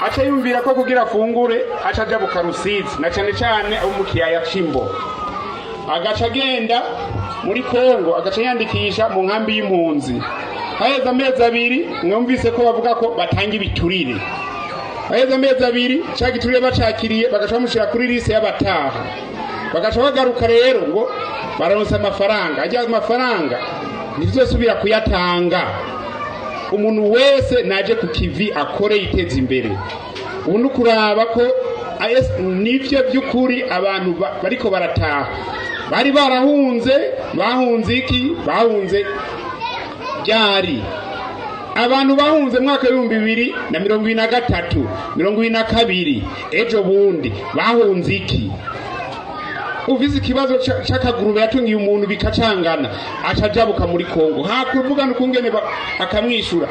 aca yumvira ko kugira afungure aca aja bukarusizi na cane cane abo mu kiyaya c'imbo agaca agenda muri Kongo agaca yandikisha mu nkambi y'impunzi haheze amezi abiri mwumvise ko bavuga ko batanga ibiturire haheze amezi abiri ca giturire bacakiriye bagaca bamushira kuri liste y'abataha bagaca bagaruka rero ngo baronse amafaranga ajya amafaranga ntizosubira kuyatanga umuntu wese naje ku kivi akore yiteza imbere ubu nukuraba ko nivyo by'ukuri abantu bariko barataha bari barahunze bahunze iki bahunze byari abantu bahunze mwaka w'ibihumbi 2023 2022 ejo bundi bahunze iki uvize ikibazo c'akagurube yatungiye umuntu bikacangana acajabuka muri Kongo hakuvuga n'ukungene akamwishura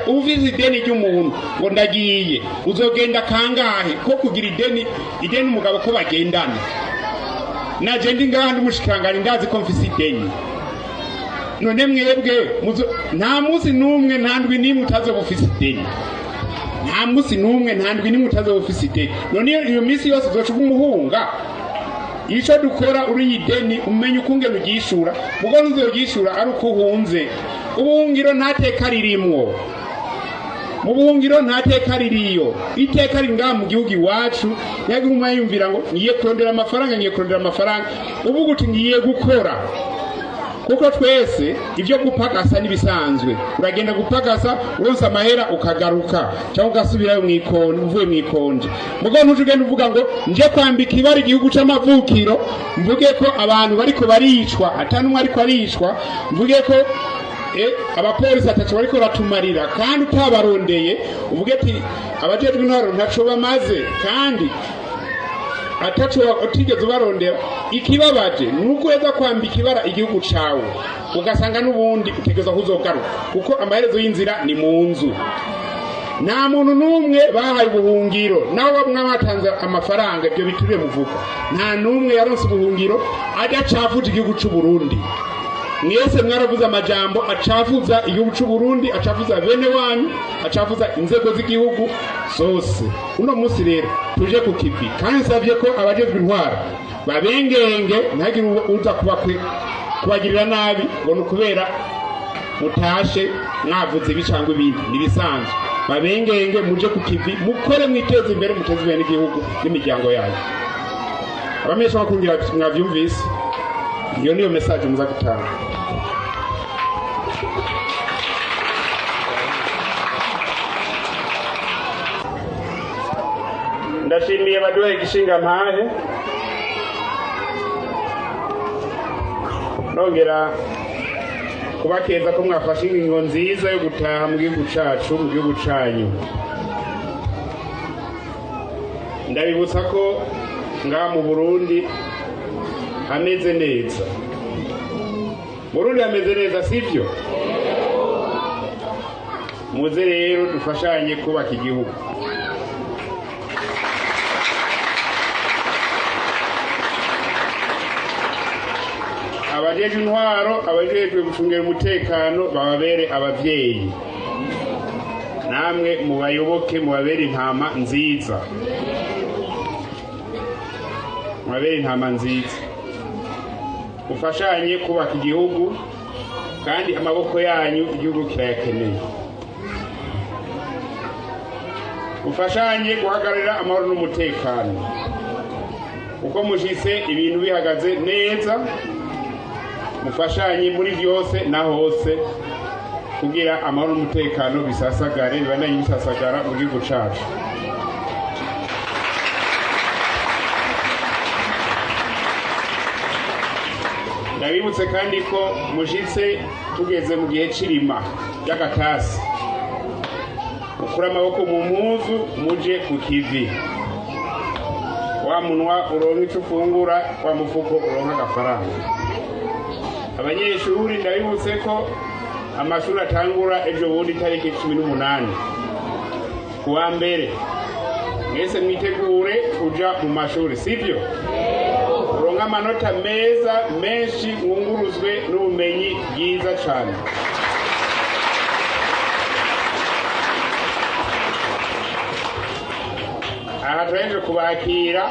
uvize ideni ry'umuntu ngo ndagiye uzogenda kangahe ko kugira ideni umugabo ko bagendana naje ndi ngahandi umushikiranganji ndazi ko mfise ideni none mwebwe nta musi numwe ntandwi nimwe utazobufise ideni nta musi numwe ntandwi nimwe utazobufise ideni none iyo misi yose uzocuba umuhunga ico dukora uri ideni umenye ukungene ugishura mugo nuzogishura ari uko uhunze ubuhungiro ntateka ririmwo mu buhungiro ntateka ririyo iteka ringa mu gihugu iwacu yagira umayumvira ngo ngiye kurondera amafaranga uvuga uti ngiye gukora kuko twese ivyo gupagasa nibisanzwe uragenda gupagasa uronse amahera ukagaruka cyangwa ugasubirayo mwikondo uvuye mwikonje mugo ntujugenda uvuga ngo nje kwambika ibari igihugu c'amavukiro mvuge ko abantu bariko baricwa atanumwe ariko aricwa mvuge ko abapolisi ataco bariko ratumarira kandi utabarondeye uvuge ati abajejwe intwaro ntaco bamaze kandi ataco utigeze ubarondera ikibabaje nuko weza kwambika ibara igihugu cawe ugasanga n'ubundi utegeza kuzogaruka kuko amaherezo y'inzira ni mu nzu nta muntu numwe bahaye ubuhungiro nawe mwabatanze amafaranga ibyo bituriye muvuga nta numwe yaronse ubuhungiro adacafuje igihugu c'u Burundi mwese mwaravuze amajambo acafuza igihugu c'u Burundi acafuza bene wanyu acafuza inzego z'igihugu zose uno musi rero tuje ku kivi kandi savye ko abajejwe intwara babengenge ntagire uza kubagirira nabi ngo nukubera mutashe mwavuze bicangwa ibindi nibisanzwe babengenge muje ku kivi mukore mwiteze imbere muteze imbere n'igihugu n'imiryango yanyu abamesha bakungira mwavyumvise iyo niyo message muza gutanga ndashimiye baduhe igishinga ntahe nongera kubakeza ko mwafashe ingingo nziza yo gutaha mu gihugu cacu mu gihugu canyu ndabibutsa ko ngaha mu Burundi hameze neza Burundi hameze neza sivyo muze rero dufashanye kubaka igihugu abajejwe intwaro abajejwe gucungira umutekano bababere abavyeyi namwe mubayoboke mubabere intama nziza mubabere intama nziza ufashanye kubaka igihugu kandi amaboko yanyu igihugu kirayakeneye ufashanye guhagararira amahoro n'umutekano uko mushise ibintu bihagaze neza mufashanye muri byose na hose kugira amahoro n'umutekano bisasagare bibandanye bisasagara mu gihugu cacu ndabibutse kandi ko mushitse tugeze mu gihe c'irima ry'agatasi ukura amaboko mu mpuzu muje ku kivi wa munwa uronka ico ufungura wa mufuko uronka agafaranga abanyeshuri ndabibutse ko amashuri atangura ejo bundi tariki 18 kuwa mbere mwese mwitegure kuja mu mashuri sivyo uronka amanota meza menshi mwunguruzwe n'ubumenyi bwiza cane aha turaje kubakira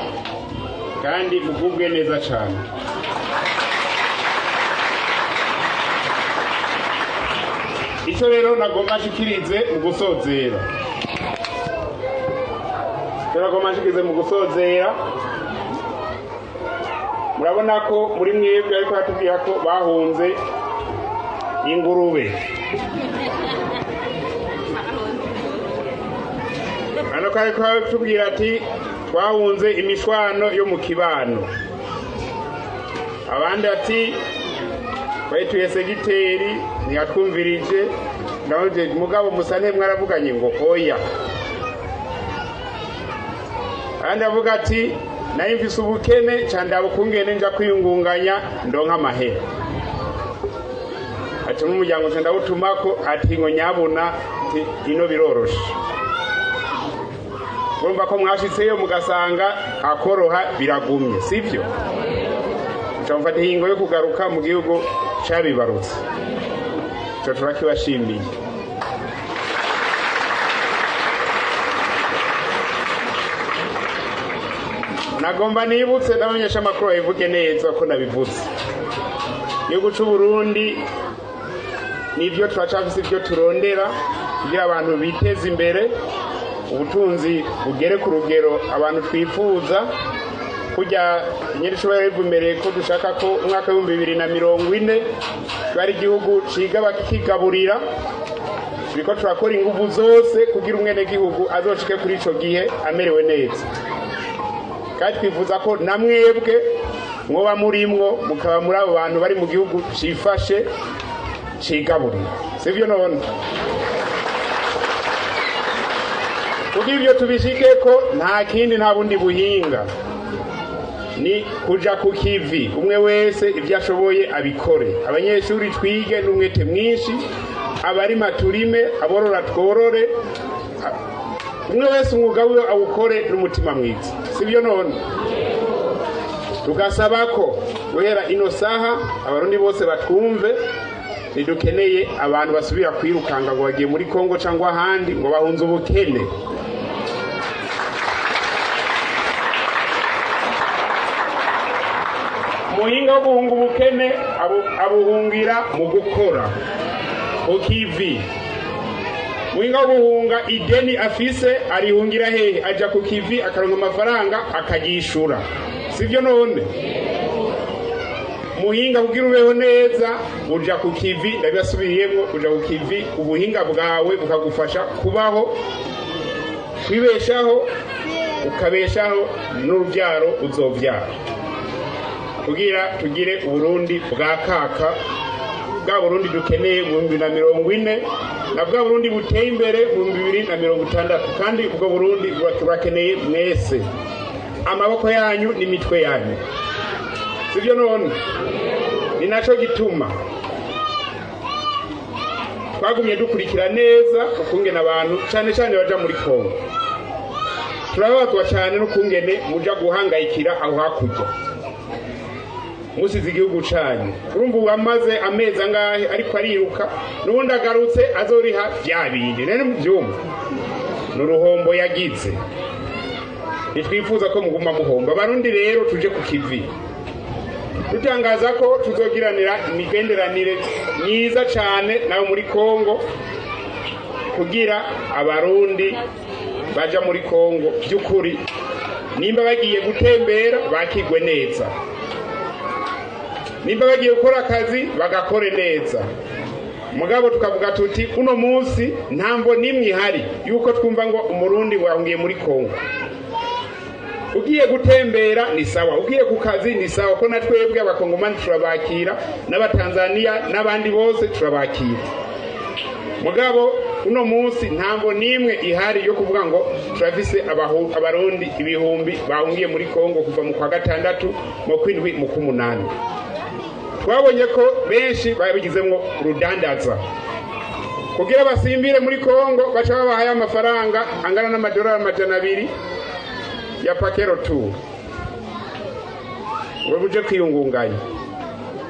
kandi mugubwe neza cyane. Icyo rero nagomba nshikirize mu gusozera, murabona ko muri mwebwe ariko hatubwira ko bahunze ingurube. Hano ko ariko hatubwira ati twahunze imishwano yo mu kibano. Abandi ati bayituye segiteri ntiyatwumvirije, ndaje mugabo musa mwaravuganye ngo oya. Andi avuga ati nari mfise ubukene cyandabo kungene nja kwiyungunganya ndonka amahera. Ati n'umuryango cyanda utumako ati ngo nyabona ino biroroshe. Urumva ko mwashitseyo mugasanga akoroha biragumye, sivyo? Ncamfata ingo yo kugaruka mu gihugu cabibarutse. Cyo turakibashimiye. Nagomba nibutse ndamenyesha amakuru yivuge neza ko nabivutse. Igihugu cy'u Burundi nivyo turacafise ibyo turondera kugira abantu biteze imbere, ubutunzi bugere ku rugero abantu twifuza. Kujya nyiri shobora yivumereye ko dushaka ko umwaka wa 2040 bari igihugu ciga bakigaburira. Biriko turakora ingufu zose kugira umwene gihugu azoshike kuri ico gihe amerewe neza. Kandi twifuza ko namwebwe mwoba murimwo mukaba muri abo bantu bari mu gihugu cifashe cigaburira, sivyo none? Kugira ibyo tubishike ko nta kindi nta bundi buhinga ni kuja ku kivi, umwe wese ibyo ashoboye abikore. Abanyeshuri twige n'umwete mwinshi, abari maturime, aborora tworore, umwe wese umwuga wiwe awukore n'umutima mwiza, sivyo none? Tugasaba ko guhera ino saha abarundi bose batwumve, nidukeneye abantu basubira kwirukanga ngo bagiye muri Kongo cyangwa ahandi ngo bahunze ubukene. Muhinga wo guhunga ubukene abuhungira mu gukora ukivi. Muhinga wo guhunga ideni afise arihungira hehe? Aja ku kivi akaronka amafaranga akagishura, sivyo none? Muhinga kugira ubeho neza uja ku kivi, ndabasubiriyemo, uja ku kivi ubuhinga bwawe bukagufasha kubaho, kwibeshaho, ukabeshaho n'urubyaro uzovyara, kugira tugire Uburundi bwa kaka, bwa Burundi dukeneye mu 2040 na bwa Burundi buteye imbere mu 2060. Kandi ubwo Burundi turakeneye mwese, amaboko yanyu n'imitwe yanyu, sivyo none? Ni naco gituma twagumye dukurikira neza ukungena abantu cyane cyane baja muri Kongo. Turabazwa cyane n'ukungene muja guhangayikira aho hakurya musize igihugu cyane. Urumva wamaze amezi angahe ariko ariruka, n'ubundi agarutse azoriha byabindi. Nene mubyumva n'uruhombo yagize. Nitwifuza ko muguma muhomba. Abarundi rero tuje ku kivi, dutangaza ko tuzogiranira imigenderanire myiza cyane nawe muri Kongo, kugira abarundi baja muri Kongo by'ukuri nimba bagiye gutembera bakigwe neza, nimba bagiye gukora akazi bagakore neza. Mugabo tukavuga tuti uno munsi ntambo nimwe ihari yuko twumva ngo umurundi wahungiye muri Kongo. Ugiye gutembera ni sawa, ugiye ku kazi ni sawa, ko natwebwe abakongomani turabakira, n'abatanzania n'abandi bose turabakira. Mugabo uno munsi ntambo nimwe ihari yo kuvuga ngo turafise abarundi ibihumbi bahungiye muri Kongo kuva mu kwa gatandatu mu kwindwi mu kumunani. Twabonye ko benshi babigizemwo rudandaza kugira basimbire muri Kongo, baca babahaye amafaranga angana n'amadorari 200 ya pakero tu ngo buje kwiyungunganya.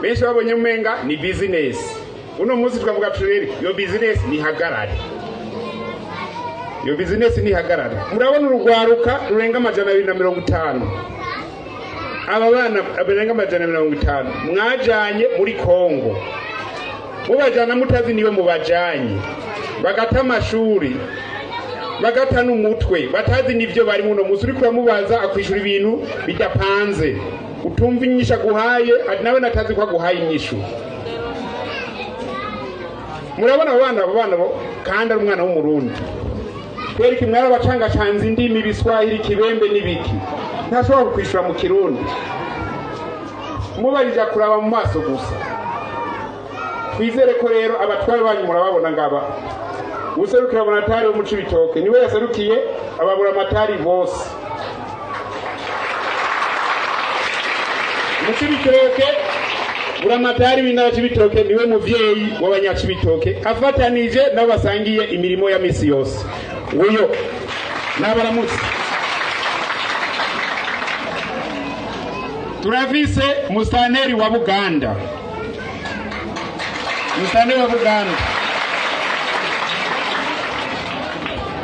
Benshi babonye umenga ni business. Uno munsi tukavuga turere yo business ni hagarari. iyo bizinesi ntihagarara. Murabona urugwaruka rurenga 250, aba bana barenga 250 mwajanye muri Kongo, mubajana mutazi niwe mubajanye, bagata amashuri, bagata n'umutwe, batazi nivyo bari muno musi. Uriko uramubaza akwishura ibintu bidapanze, utumva inyisha guhaye, nawe natazi ko aguhaye inyishu. Murabona abo bana kandi ari umwana w'umurundi, kweri kimwara bacanga canze indimi, Biswahili, Kibembe n'ibiki, ntashobora kwishura mu Kirundi. Mubarija kuraba mu maso gusa. Twizere ko rero abatware banyu murababona ngaba. Userukira amatari wo mu Cibitoke niwe yaserukiye ababura amatari bose. Mu Cibitoke buramatari w'intara Cibitoke niwe muvyeyi w'abanyacibitoke, afatanije n'abasangiye imirimo ya misi yose. Uyo nabaramutse. Turavise mustaneri wa Buganda. Mustaneri wa Buganda.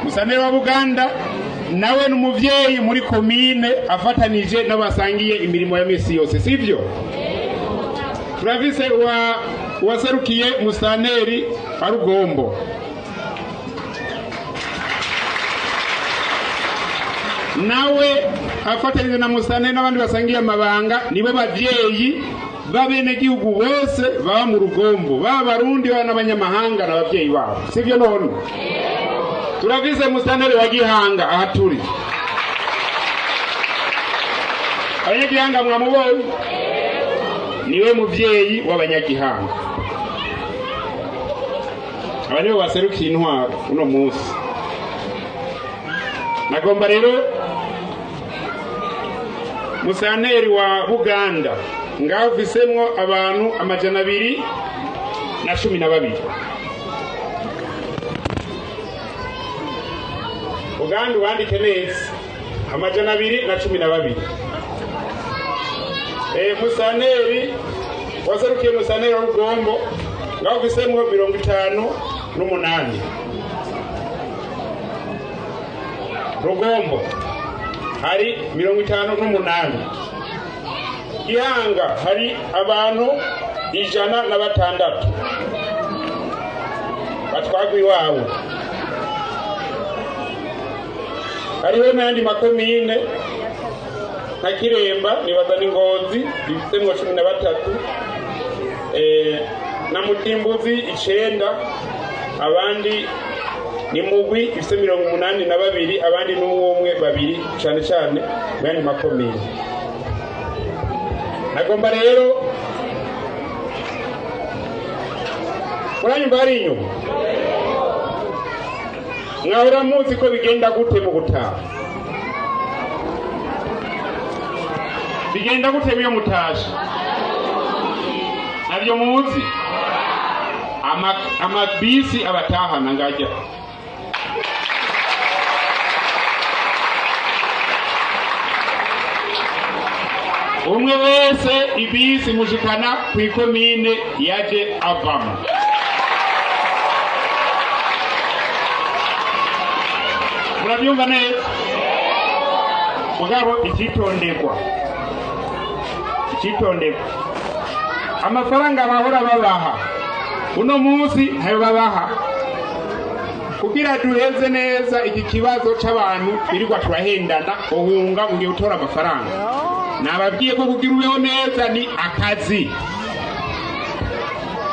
Mustaneri wa Buganda nawe n'umuvyeyi muri komine, afatanije n'abasangiye imirimo ya misi yose, sivyo? Turavise waserukiye mustaneri wa Rugombo. Nawe afatanije na mustaneri n'abandi basangiye amabanga, nibo bavyeyi babene gihugu bose baba mu Rugombo, baba Abarundi baba n'abanyamahanga n'abavyeyi babo, sivyo none? Turavise mustaneri wa Gihanga aha turi. Abanyagihanga mwamubonye? Niwe muvyeyi w'abanyagihanga. Aba nibo baserukiye intwaro uno musi. Nagomba rero musaneri wa Buganda ngaho visemwo abantu 212. Uganda wandike neza 212. Musaneri waserukiye musaneri wa Rugombo ngaho visemwo 58. Rugombo hari 58. Gihanga hari abantu 106 batwagwi wawe. Hariho n'andi makomine nka Kiremba nibaza n'Ingozi bisemwo 13, na Mutimbuzi 9, abandi ni Mugwi ifise 82, abandi n'umwe 2 cyane cyane bani makomine. Nagomba rero uranyumva ari inyuma, mwahora muzi ko bigenda gute mu gutaha? Bigenda gute biyo mutashe? Nabyo muzi amabisi abatahana ngajya umwe wese ibisi mushikana kwikomine yaje avamo. Murabyumva neza? Mugabo ikitondekwa amafaranga bahora babaha uno munsi ntayo babaha, kugira duheze neza iki kibazo c'abantu birirwa turahendana uhunga ngiye utora amafaranga. Nababwiye ko kugira ubeho neza ni akazi.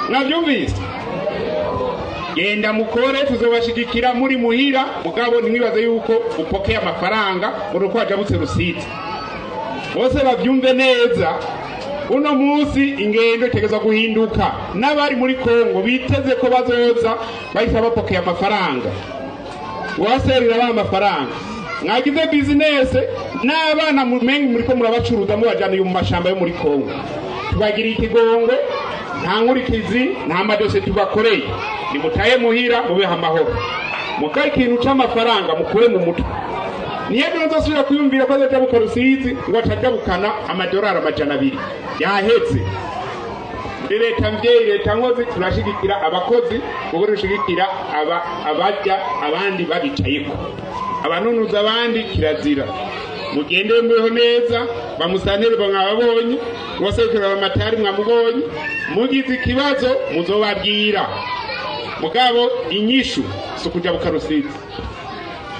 Navyumvise? Genda mukore, tuzobashigikira muri muhira, mugabo ntimwibaze yuko upokeye amafaranga uruko wajabutse rusite. Bose bavyumve neza, uno munsi ingendo itegeza guhinduka. N'abari muri Kongo biteze ko bazoza bahita bapokeye amafaranga, waserera ba amafaranga. Mwagize business n'abana mumenye muri ko murabacuruza mubajana mu mashamba yo muri Kongo. Tubagira ikigongo, nta nkurikizi, nta madose tubakoreye. Nimutaye muhira mubeha amahoro, mukari ikintu c'amafaranga mukure mu mutwe. Niye nozosubira kuyumvira ko Demokarasi ngo atajabukana amadorari 200 yahetse. leta mvyeyi leta nkozi turashigikira abakozi kuko dushigikira abarya abandi babicayeko abanunuza abandi kirazira mugende mbeho neza bamusantere mwababonye wasekera amatari mwamubonye mugize ikibazo muzobabwira mugabo inyishu sukuja bukarusizi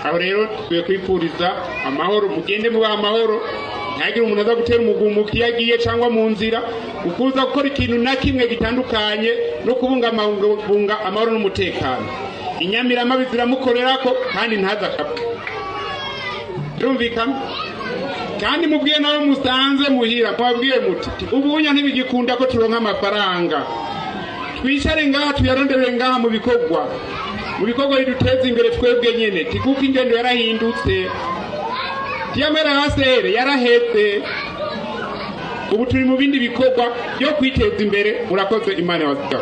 aho rero twe kwipuriza amahoro mugende muba amahoro ntagire umuntu aza gutera umugumuki yagiye cyangwa mu nzira ukuza gukora ikintu na kimwe gitandukanye no kubunga amahoro n'umutekano inyamirama biziramukorerako kandi ntazakapfa rumvikana kandi mubwiye nawe musanze muhira mwabwiye muti ubunya ntibigikunda ko turonka amafaranga twicare ngaha tuyarondere ngaha mu bikorwa biduteza imbere twebwe nyene tikuko ingendo yarahindutse tiyamera hasere yarahetse ubu turi mu bindi bikorwa byo kwiteza imbere murakoze imana y'abasika